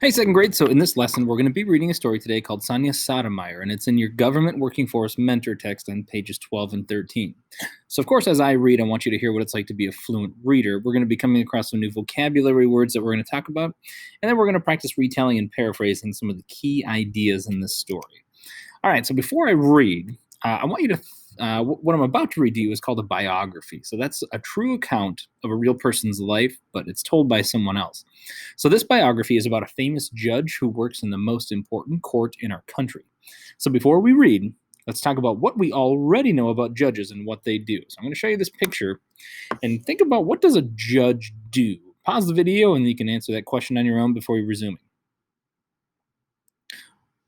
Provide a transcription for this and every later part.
Hey, second grade. So, in this lesson, we're going to be reading a story today called Sotomayor, and it's in your Government Working Force Mentor text on pages 12 and 13. So, of course, as I read, I want you to hear what it's like to be a fluent reader. We're going to be coming across some new vocabulary words that we're going to talk about, and then we're going to practice retelling and paraphrasing some of the key ideas in this story. All right, so before I read, I want you to. What I'm about to read to you is called a biography. So that's a true account of a real person's life, but it's told by someone else. So this biography is about a famous judge who works in the most important court in our country. So before we read, let's talk about what we already know about judges and what they do. So I'm going to show you this picture and think about, what does a judge do? Pause the video and you can answer that question on your own before we resume.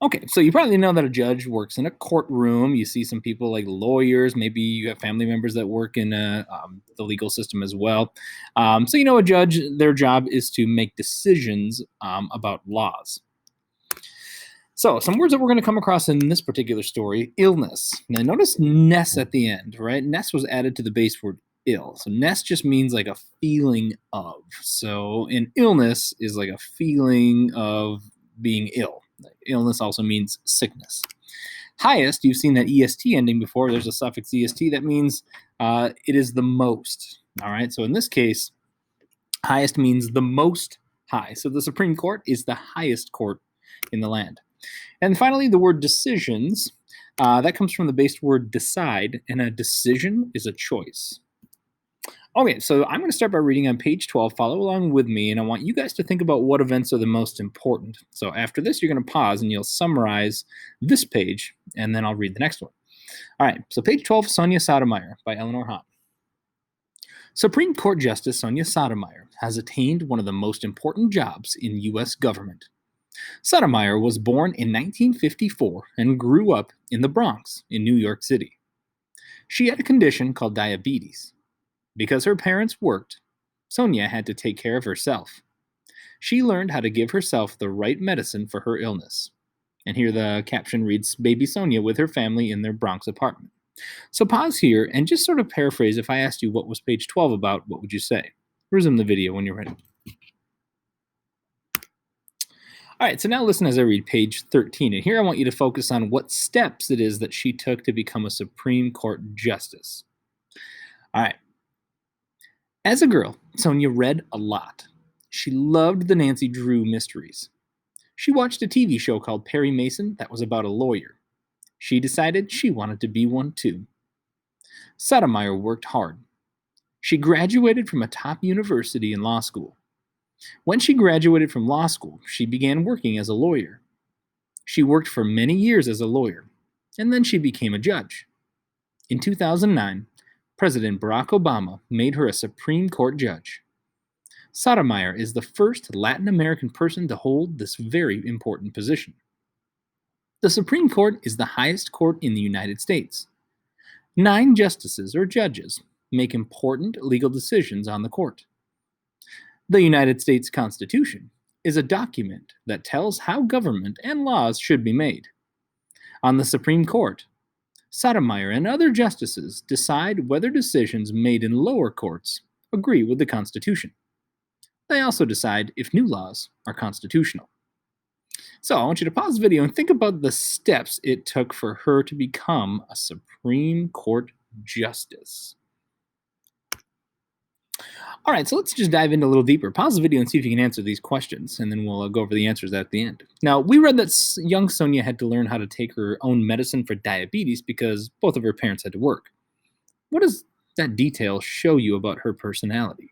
Okay, so you probably know that a judge works in a courtroom. You see some people like lawyers. Maybe you have family members that work in the legal system as well. So you know, a judge, their job is to make decisions about laws. So some words that we're going to come across in this particular story: illness. Now notice ness at the end, right? Ness was added to the base word ill. So ness just means like a feeling of. So an illness is like a feeling of being ill. Illness also means sickness. Highest, you've seen that est ending before. There's a suffix est that means it is the most. All right, so in this case, highest means the most high. So the Supreme Court is the highest court in the land. And finally, the word decisions, that comes from the base word decide, and a decision is a choice. Okay, so I'm going to start by reading on page 12. Follow along with me, and I want you guys to think about what events are the most important. So after this, you're going to pause and you'll summarize this page, and then I'll read the next one. All right, so page 12, Sotomayor by Eleanor Hahn. Supreme Court Justice Sonya Sotomayor has attained one of the most important jobs in U.S. government. Sotomayor was born in 1954 and grew up in the Bronx in New York City. She had a condition called diabetes. Because her parents worked, Sonya had to take care of herself. She learned how to give herself the right medicine for her illness. And here the caption reads, "Baby Sonya with her family in their Bronx apartment." So pause here and just sort of paraphrase. If I asked you what was page 12 about, what would you say? Resume the video when you're ready. All right, so now listen as I read page 13. And here I want you to focus on what steps it is that she took to become a Supreme Court justice. All right. As a girl, Sonya read a lot. She loved the Nancy Drew mysteries. She watched a TV show called Perry Mason that was about a lawyer. She decided she wanted to be one too. Sotomayor worked hard. She graduated from a top university in law school. When she graduated from law school, she began working as a lawyer. She worked for many years as a lawyer, and then she became a judge. In 2009, President Barack Obama made her a Supreme Court judge. Sotomayor is the first Latin American person to hold this very important position. The Supreme Court is the highest court in the United States. 9 justices or judges make important legal decisions on the court. The United States Constitution is a document that tells how government and laws should be made. On the Supreme Court, Sotomayor and other justices decide whether decisions made in lower courts agree with the Constitution. They also decide if new laws are constitutional. So I want you to pause the video and think about the steps it took for her to become a Supreme Court justice. All right, so let's just dive in a little deeper. Pause the video and see if you can answer these questions, and then we'll go over the answers at the end. Now, we read that young Sonya had to learn how to take her own medicine for diabetes because both of her parents had to work. What does that detail show you about her personality?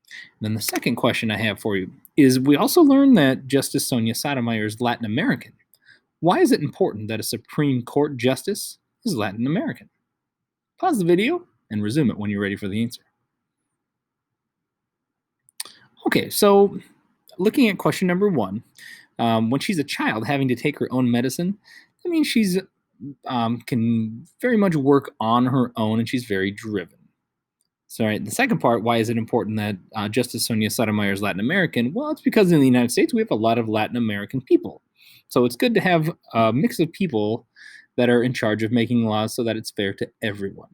And then the second question I have for you is, we also learned that Justice Sonya Sotomayor is Latin American. Why is it important that a Supreme Court justice is Latin American? Pause the video and resume it when you're ready for the answer. Okay, so looking at question number 1, when she's a child having to take her own medicine, that means she's can very much work on her own, and she's very driven. So, all right, the second part, why is it important that Justice Sonya Sotomayor is Latin American? Well, it's because in the United States we have a lot of Latin American people. So it's good to have a mix of people that are in charge of making laws so that it's fair to everyone.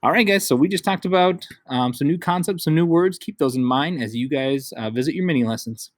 All right, guys, so we just talked about some new concepts, some new words. Keep those in mind as you guys visit your mini lessons.